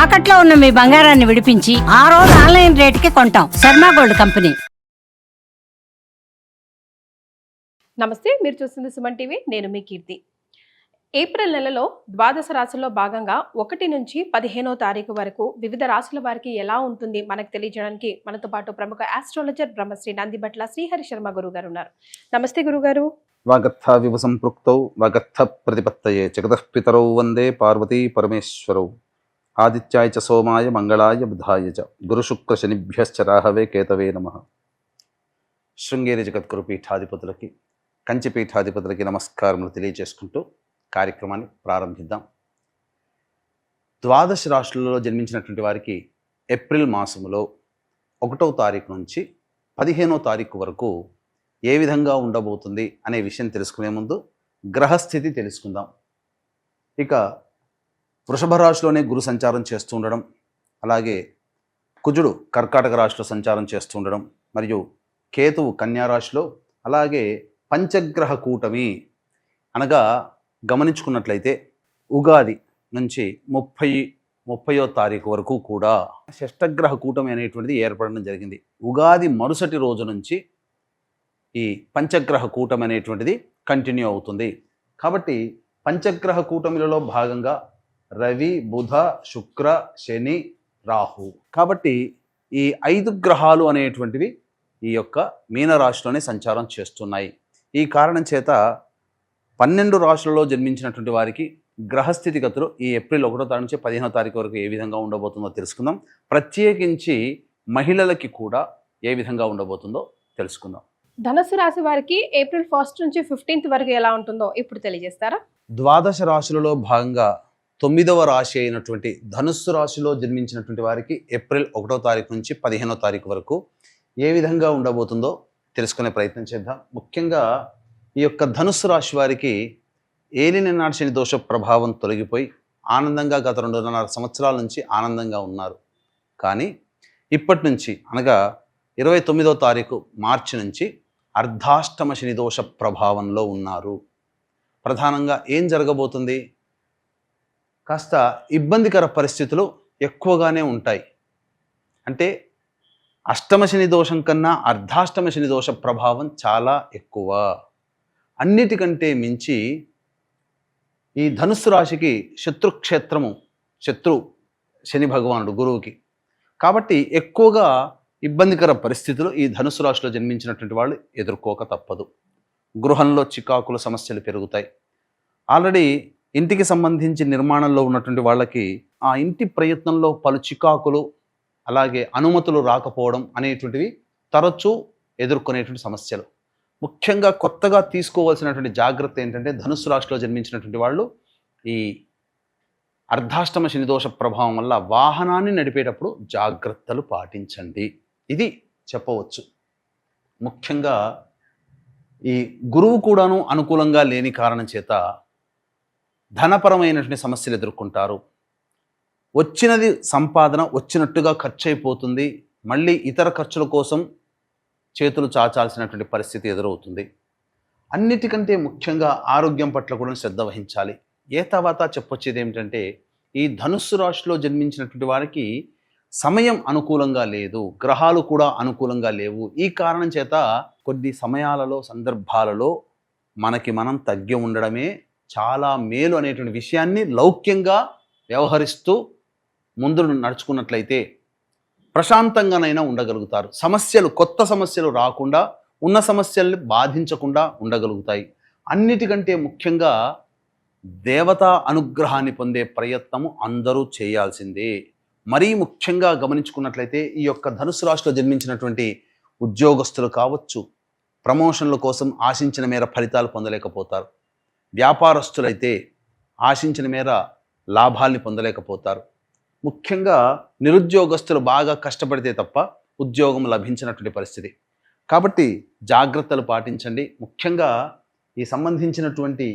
తాకట్లో ఉన్న మీ బంగారాన్ని విడిపించి ఆ రోజు ఆన్లైన్ రేటుకి కొంటాం. Sharma gold company. నమస్తే, మీరు చూస్తుంది సుమన్ టీవీ. నేను మీ కీర్తి. ఏప్రిల్ నెలలో ద్వాదశ రాశుల్లో భాగంగా 1 నుంచి 15వ తారీఖు వరకు వివిధ రాశుల వారికి ఎలా ఉంటుంది మనకు తెలియజేయడానికి మనతో పాటు ప్రముఖ ఆస్ట్రాలజర్ బ్రహ్మశ్రీ నందిబట్ల శ్రీహరి శర్మ గురువు గారు ఉన్నారు. నమస్తే గురుగారు. వాగర్థ వివ సంపృక్తౌ వాగర్థ ప్రతిపత్తయే జగతః పితరౌ వందే పార్వతీ పరమేశ్వరౌ ఆదిత్యాయ చ సోమాయ మంగళాయ బుధాయ చ గురుశుక్ర శనిభ్యశ్చ రాహవే కేతవే నమః. శృంగేరి జగద్గురు పీఠాధిపతులకి కంచి పీఠాధిపతులకి నమస్కారములు తెలియజేసుకుంటూ కార్యక్రమాన్ని ప్రారంభిద్దాం. ద్వాదశ రాశులలో జన్మించినటువంటి వారికి ఏప్రిల్ మాసములో 1వ తారీఖు నుంచి 15వ తారీఖు వరకు ఏ విధంగా ఉండబోతుంది అనే విషయం తెలుసుకునే ముందు గ్రహస్థితి తెలుసుకుందాం. ఇక వృషభ రాశిలోనే గురు సంచారం చేస్తూ ఉండడం, అలాగే కుజుడు కర్కాటక రాశిలో సంచారం చేస్తూ ఉండడం, మరియు కేతువు కన్యా రాశిలో, అలాగే పంచగ్రహ కూటమి అనగా గమనించుకున్నట్లయితే ఉగాది నుంచి 30వ తారీఖు వరకు కూడా షష్టగ్రహ కూటమి అనేటువంటిది ఏర్పడడం జరిగింది. ఉగాది మరుసటి రోజు నుంచి ఈ పంచగ్రహ కూటమి అనేటువంటిది కంటిన్యూ అవుతుంది. కాబట్టి పంచగ్రహ కూటమిలలో భాగంగా రవి, బుధ, శుక్ర, శని, రాహు. కాబట్టి ఈ 5 గ్రహాలు అనేటువంటివి ఈ యొక్క మీనరాశిలోనే సంచారం చేస్తున్నాయి. ఈ కారణం చేత 12 రాశులలో జన్మించినటువంటి వారికి గ్రహస్థితిగతులు ఈ ఏప్రిల్ 1వ తారీఖు నుంచి 15వ తారీఖు వరకు ఏ విధంగా ఉండబోతుందో తెలుసుకుందాం. ప్రత్యేకించి మహిళలకి కూడా ఏ విధంగా ఉండబోతుందో తెలుసుకుందాం. ధనుసు రాశి వారికి ఏప్రిల్ 1 నుంచి 15th వరకు ఎలా ఉంటుందో ఇప్పుడు తెలియజేస్తారా? ద్వాదశ రాశులలో భాగంగా 9వ రాశి అయినటువంటి ధనుస్సు రాశిలో జన్మించినటువంటి వారికి ఏప్రిల్ 1వ తారీఖు నుంచి 15వ తారీఖు వరకు ఏ విధంగా ఉండబోతుందో తెలుసుకునే ప్రయత్నం చేద్దాం. ముఖ్యంగా ఈ యొక్క ధనుస్సు రాశి వారికి ఏలినాటి శని దోష ప్రభావం తొలగిపోయి ఆనందంగా గత 2.5 సంవత్సరాల నుంచి ఆనందంగా ఉన్నారు. కానీ ఇప్పటి నుంచి అనగా 29వ తారీఖు మార్చి నుంచి అర్ధాష్టమ శని దోష ప్రభావంలో ఉన్నారు. ప్రధానంగా ఏం జరగబోతుంది? కాస్త ఇబ్బందికర పరిస్థితులు ఎక్కువగానే ఉంటాయి. అంటే అష్టమ శని దోషం కన్నా అర్ధాష్టమ శని దోష ప్రభావం చాలా ఎక్కువ. అన్నిటికంటే మించి ఈ ధనుస్సు రాశికి శత్రుక్షేత్రము, శత్రు శని భగవానుడు గురువుకి. కాబట్టి ఎక్కువగా ఇబ్బందికర పరిస్థితులు ఈ ధనుస్సు రాశిలో జన్మించినటువంటి వాళ్ళు ఎదుర్కోక తప్పదు. గృహంలో చికాకుల సమస్యలు పెరుగుతాయి. ఆల్రెడీ ఇంటికి సంబంధించి నిర్మాణంలో ఉన్నటువంటి వాళ్ళకి ఆ ఇంటి ప్రయత్నంలో పలు చికాకులు, అలాగే అనుమతులు రాకపోవడం అనేటువంటివి తరచూ ఎదుర్కొనేటువంటి సమస్యలు. ముఖ్యంగా కొత్తగా తీసుకోవాల్సినటువంటి జాగ్రత్త ఏంటంటే ధనుస్సు రాశిలో జన్మించినటువంటి వాళ్ళు ఈ అర్ధాష్టమ శని దోష ప్రభావం వల్ల వాహనాన్ని నడిపేటప్పుడు జాగ్రత్తలు పాటించండి. ఇది చెప్పవచ్చు. ముఖ్యంగా ఈ గురువు కూడాను అనుకూలంగా లేని కారణం చేత ధనపరమైనటువంటి సమస్యలు ఎదుర్కొంటారు. వచ్చినది సంపాదన వచ్చినట్టుగా ఖర్చు అయిపోతుంది. మళ్ళీ ఇతర ఖర్చుల కోసం చేతులు చాచాల్సినటువంటి పరిస్థితి ఎదురవుతుంది. అన్నిటికంటే ముఖ్యంగా ఆరోగ్యం పట్ల కూడా శ్రద్ధ వహించాలి. తర్వాత చెప్పొచ్చేది ఏమిటంటే ఈ ధనుస్సు రాశిలో జన్మించినటువంటి వారికి సమయం అనుకూలంగా లేదు, గ్రహాలు కూడా అనుకూలంగా లేవు. ఈ కారణం చేత కొన్ని సమయాలలో, సందర్భాలలో మనం తగ్గి ఉండడమే చాలా మేలు అనేటువంటి విషయాన్ని లౌక్యంగా వ్యవహరిస్తూ ముందు నడుచుకున్నట్లయితే ప్రశాంతంగానైనా ఉండగలుగుతారు. సమస్యలు, కొత్త సమస్యలు రాకుండా, ఉన్న సమస్యల్ని బాధించకుండా ఉండగలుగుతాయి. అన్నిటికంటే ముఖ్యంగా దేవతా అనుగ్రహాన్ని పొందే ప్రయత్నము అందరూ చేయాల్సిందే. మరీ ముఖ్యంగా గమనించుకున్నట్లయితే ఈ యొక్క ధనుసు రాశిలో జన్మించినటువంటి ఉద్యోగస్తులు కావచ్చు, ప్రమోషన్ల కోసం ఆశించిన మేర ఫలితాలు పొందలేకపోతారు. వ్యాపారస్తులైతే ఆశించిన మేర లాభాల్ని పొందలేకపోతారు. ముఖ్యంగా నిరుద్యోగస్తులు బాగా కష్టపడితే తప్ప ఉద్యోగం లభించినటువంటి పరిస్థితి. కాబట్టి జాగ్రత్తలు పాటించండి. ముఖ్యంగా ఈ సంబంధించినటువంటి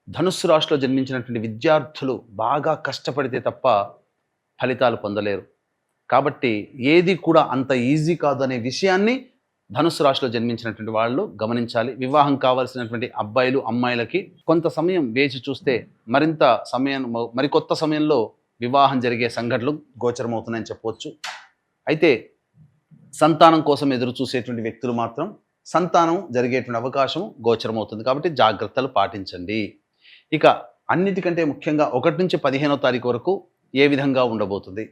ధనుస్సు రాశిలో జన్మించినటువంటి విద్యార్థులు బాగా కష్టపడితే తప్ప ఫలితాలు పొందలేరు. కాబట్టి ఏది కూడా అంత ఈజీ కాదు అనే విషయాన్ని ధనుస్సు రాశిలో జన్మించినటువంటి వాళ్ళు గమనించాలి. వివాహం కావాల్సినటువంటి అబ్బాయిలు, అమ్మాయిలకి కొంత సమయం వేచి చూస్తే మరికొత్త సమయంలో వివాహం జరిగే సంఘటనలు గోచరమవుతున్నాయని చెప్పవచ్చు. అయితే సంతానం కోసం ఎదురు చూసేటువంటి వ్యక్తులు మాత్రం సంతానం జరిగేటువంటి అవకాశం గోచరమవుతుంది. కాబట్టి జాగ్రత్తలు పాటించండి. ఇక అన్నిటికంటే ముఖ్యంగా 1 నుంచి 15వ తారీఖు వరకు ఏ విధంగా ఉండబోతుంది?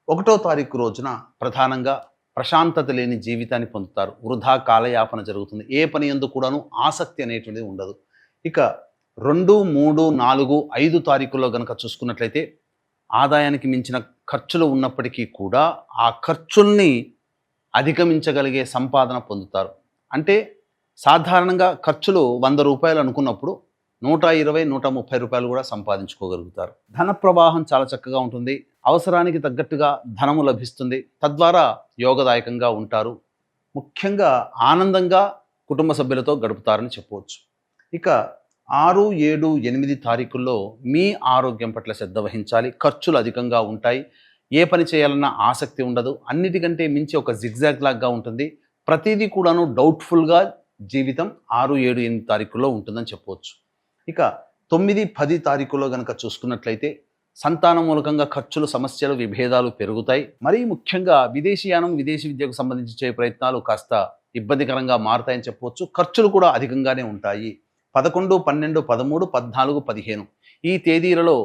1వ తారీఖు రోజున ప్రధానంగా ప్రశాంతత లేని జీవితాన్ని పొందుతారు. వృధా కాలయాపన జరుగుతుంది. ఏ పని యందు కూడాను ఆసక్తి అనేటువంటిది ఉండదు. ఇక 2, 3, 4, 5 తారీఖుల్లో గనక చూసుకున్నట్లయితే ఆదాయానికి మించిన ఖర్చులు ఉన్నప్పటికీ కూడా ఆ ఖర్చుల్ని అధిగమించగలిగే సంపాదన పొందుతారు. అంటే సాధారణంగా ఖర్చులు 100 రూపాయలు అనుకున్నప్పుడు 120, 130 రూపాయలు కూడా సంపాదించుకోగలుగుతారు. ధన ప్రవాహం చాలా చక్కగా ఉంటుంది. అవసరానికి తగ్గట్టుగా ధనము లభిస్తుంది. తద్వారా యోగదాయకంగా ఉంటారు. ముఖ్యంగా ఆనందంగా కుటుంబ సభ్యులతో గడుపుతారని చెప్పవచ్చు. ఇక 6, 7, 8 తారీఖుల్లో మీ ఆరోగ్యం పట్ల శ్రద్ధ వహించాలి. ఖర్చులు అధికంగా ఉంటాయి. ఏ పని చేయాలన్నా ఆసక్తి ఉండదు. అన్నిటికంటే మించి ఒక జిగ్జాగ్ లాగా ఉంటుంది. ప్రతిదీ కూడాను డౌట్ఫుల్గా జీవితం 6, 7, 8 తారీఖుల్లో ఉంటుందని చెప్పవచ్చు. ఇక 9, 10 తారీఖుల్లో కనుక చూసుకున్నట్లయితే సంతానం మూలకంగా ఖర్చులు, సమస్యలు, విభేదాలు పెరుగుతాయి. మరీ ముఖ్యంగా విదేశీయానం, విదేశీ విద్యకు సంబంధించి చేసే ప్రయత్నాలు కాస్త ఇబ్బందికరంగా మారుతాయని చెప్పవచ్చు. ఖర్చులు కూడా అధికంగానే ఉంటాయి. 11, 12, 13, 14, 15 ఈ తేదీలలో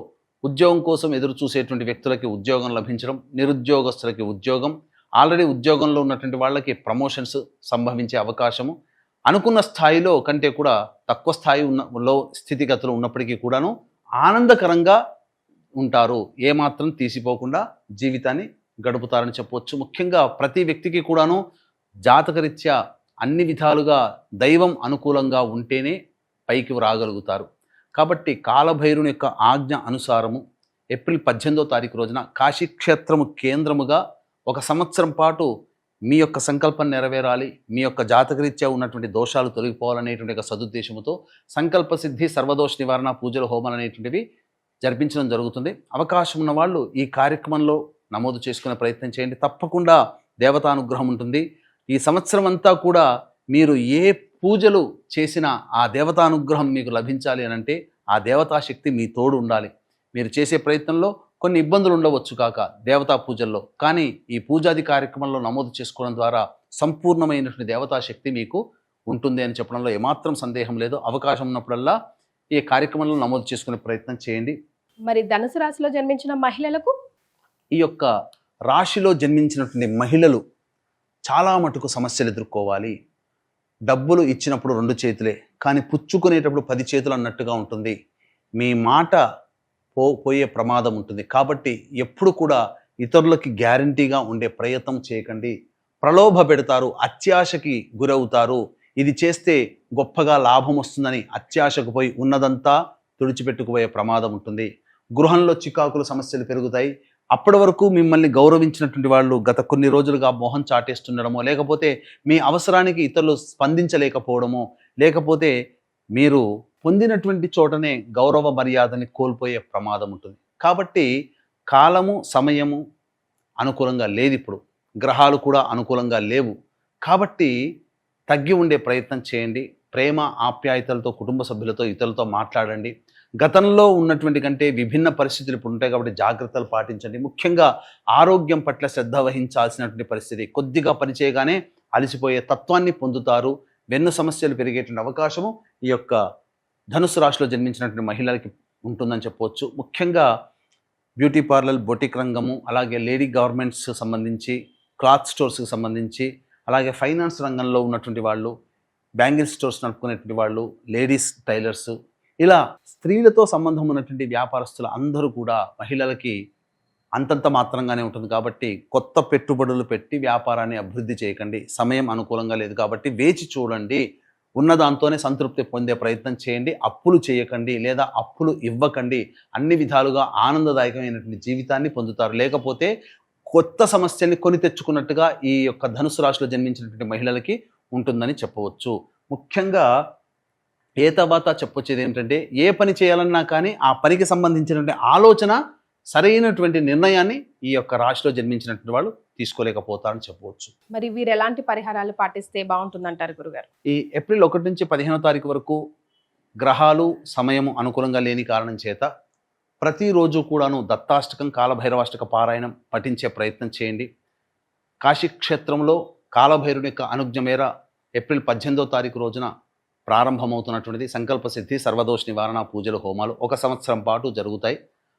ఉద్యోగం కోసం ఎదురు చూసేటువంటి వ్యక్తులకి ఉద్యోగం లభించడం, నిరుద్యోగస్తులకి ఉద్యోగం, ఆల్రెడీ ఉద్యోగంలో ఉన్నటువంటి వాళ్ళకి ప్రమోషన్స్ సంభవించే అవకాశము, అనుకున్న స్థాయిలో కంటే కూడా తక్కువ స్థాయి స్థితిగతులు ఉన్నప్పటికీ కూడాను ఆనందకరంగా ఉంటారు. ఏమాత్రం తీసిపోకుండా జీవితాన్ని గడుపుతారని చెప్పవచ్చు. ముఖ్యంగా ప్రతి వ్యక్తికి కూడాను జాతకరీత్యా అన్ని విధాలుగా దైవం అనుకూలంగా ఉంటేనే పైకి రాగలుగుతారు. కాబట్టి కాలభైరుని యొక్క ఆజ్ఞ అనుసారము ఏప్రిల్ 18వ తారీఖు రోజున కాశీక్షేత్రము కేంద్రముగా 1 సంవత్సరం పాటు మీ యొక్క సంకల్పం నెరవేరాలి, మీ యొక్క జాతకరీత్యా ఉన్నటువంటి దోషాలు తొలగిపోవాలనేటువంటి ఒక సదుద్దేశంతో సంకల్ప సిద్ధి, సర్వదోష నివారణ పూజలు, హోమాలు అనేటువంటివి జరిపించడం జరుగుతుంది. అవకాశం ఉన్న వాళ్ళు ఈ కార్యక్రమంలో నమోదు చేసుకునే ప్రయత్నం చేయండి. తప్పకుండా దేవతానుగ్రహం ఉంటుంది. ఈ సంవత్సరం అంతా కూడా మీరు ఏ పూజలు చేసినా ఆ దేవతానుగ్రహం మీకు లభించాలి అని అంటే ఆ దేవతాశక్తి మీ తోడు ఉండాలి. మీరు చేసే ప్రయత్నంలో కొన్ని ఇబ్బందులు ఉండవచ్చు కాక దేవతా పూజల్లో, కానీ ఈ పూజాది కార్యక్రమంలో నమోదు చేసుకోవడం ద్వారా సంపూర్ణమైనటువంటి దేవతాశక్తి మీకు ఉంటుంది అని చెప్పడంలో ఏమాత్రం సందేహం లేదు. అవకాశం ఉన్నప్పుడల్లా ఈ కార్యక్రమంలో నమోదు చేసుకునే ప్రయత్నం చేయండి. మరి ధనుసు రాశిలో జన్మించిన మహిళలకు, ఈ యొక్క రాశిలో జన్మించినటువంటి మహిళలు చాలా మటుకు సమస్యలు ఎదుర్కోవాలి. డబ్బులు ఇచ్చినప్పుడు 2 చేతులే, కానీ పుచ్చుకునేటప్పుడు 10 చేతులు అన్నట్టుగా ఉంటుంది. మీ మాట పోయే ప్రమాదం ఉంటుంది. కాబట్టి ఎప్పుడు కూడా ఇతరులకి గ్యారంటీగా ఉండే ప్రయత్నం చేయకండి. ప్రలోభ పెడతారు, అత్యాశకి గురవుతారు. ఇది చేస్తే గొప్పగా లాభం వస్తుందని అత్యాశకు పోయి ఉన్నదంతా తుడిచిపెట్టుకుపోయే ప్రమాదం ఉంటుంది. గృహంలో చికాకులు, సమస్యలు పెరుగుతాయి. అప్పటి వరకు మిమ్మల్ని గౌరవించినటువంటి వాళ్ళు గత కొన్ని రోజులుగా మొహం చాటేస్తుండడమో, లేకపోతే మీ అవసరానికి ఇతరులు స్పందించలేకపోవడమో, లేకపోతే మీరు పొందినటువంటి చోటనే గౌరవ మర్యాదని కోల్పోయే ప్రమాదం ఉంటుంది. కాబట్టి కాలము, సమయము అనుకూలంగా లేదు. ఇప్పుడు గ్రహాలు కూడా అనుకూలంగా లేవు. కాబట్టి తగ్గి ఉండే ప్రయత్నం చేయండి. ప్రేమ, ఆప్యాయతలతో కుటుంబ సభ్యులతో, ఇతరులతో మాట్లాడండి. గతంలో ఉన్నటువంటి కంటే విభిన్న పరిస్థితులు ఇప్పుడు ఉంటాయి కాబట్టి జాగ్రత్తలు పాటించండి. ముఖ్యంగా ఆరోగ్యం పట్ల శ్రద్ధ వహించాల్సినటువంటి పరిస్థితి. కొద్దిగా పనిచేయగానే అలసిపోయే తత్వాన్ని పొందుతారు. వెన్ను సమస్యలు పెరిగేటువంటి అవకాశము ఈ యొక్క ధనుసు రాశిలో జన్మించినటువంటి మహిళలకి ఉంటుందని చెప్పవచ్చు. ముఖ్యంగా బ్యూటీ పార్లర్, బొటిక్ రంగము, అలాగే లేడీ గవర్నమెంట్స్ సంబంధించి, క్లాత్ స్టోర్స్కి సంబంధించి, అలాగే ఫైనాన్స్ రంగంలో ఉన్నటువంటి వాళ్ళు, బ్యాంగిల్ స్టోర్స్ నడుపుకునేటువంటి వాళ్ళు, లేడీస్ టైలర్స్, ఇలా స్త్రీలతో సంబంధం ఉన్నటువంటి వ్యాపారస్తులు అందరూ కూడా మహిళలకి అంతంత మాత్రంగానే ఉంటుంది. కాబట్టి కొత్త పెట్టుబడులు పెట్టి వ్యాపారాన్ని అభివృద్ధి చేయకండి. సమయం అనుకూలంగా లేదు కాబట్టి వేచి చూడండి. ఉన్న దాంతోనే సంతృప్తి పొందే ప్రయత్నం చేయండి. అప్పులు చేయకండి, లేదా అప్పులు ఇవ్వకండి. అన్ని విధాలుగా ఆనందదాయకమైనటువంటి జీవితాన్ని పొందుతారు. లేకపోతే కొత్త సమస్యల్ని కొని తెచ్చుకున్నట్టుగా ఈ యొక్క ధనుసు రాశిలో జన్మించినటువంటి మహిళలకి ఉంటుందని చెప్పవచ్చు. ముఖ్యంగా తర్వాత చెప్పొచ్చేది ఏంటంటే, ఏ పని చేయాలన్నా కానీ ఆ పనికి సంబంధించినటువంటి ఆలోచన, సరైనటువంటి నిర్ణయాన్ని ఈ యొక్క రాశిలో జన్మించినటువంటి వాళ్ళు తీసుకోలేకపోతారని చెప్పవచ్చు. మరి వీరు ఎలాంటి పరిహారాలు పాటిస్తే బాగుంటుందంటారు గురుగారు? ఈ ఏప్రిల్ 1 నుంచి 15వ తారీఖు వరకు గ్రహాలు, సమయము అనుకూలంగా లేని కారణం చేత ప్రతిరోజు కూడాను దత్తాష్టకం కాలభైరవాష్టక పారాయణం పఠించే ప్రయత్నం చేయండి. కాశీక్షేత్రంలో కాలభైరుని యొక్క అనుజ్ఞ మేర ఏప్రిల్ 18వ తారీఖు రోజున ప్రారంభమవుతున్నటువంటిది సంకల్ప సిద్ధి సర్వదోష నివారణ పూజలు హోమాలు 1 సంవత్సరం పాటు జరుగుతాయి.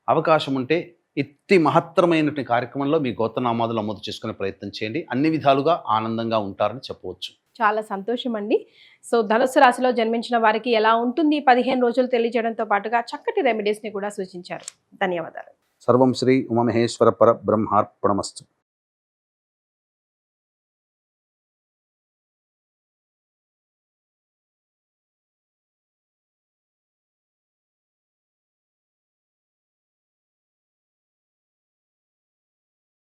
అవకాశం ఉంటే ఇట్టి మహత్తరమైనటువంటి కార్యక్రమంలో మీ గోత్రనామాదులు నమోదు చేసుకునే ప్రయత్నం చేయండి. అన్ని విధాలుగా ఆనందంగా ఉంటారని చెప్పవచ్చు. చాలా సంతోషం అండి. సో ధనుస్సు రాశిలో జన్మించిన వారికి ఎలా ఉంటుంది 15 రోజులు తెలియజేయడంతో పాటుగా చక్కటి రెమెడీస్ని కూడా సూచించారు. ధన్యవాదాలు. సర్వం శ్రీ ఉమామహేశ్వర పర బ్రహ్మార్పణమస్తు.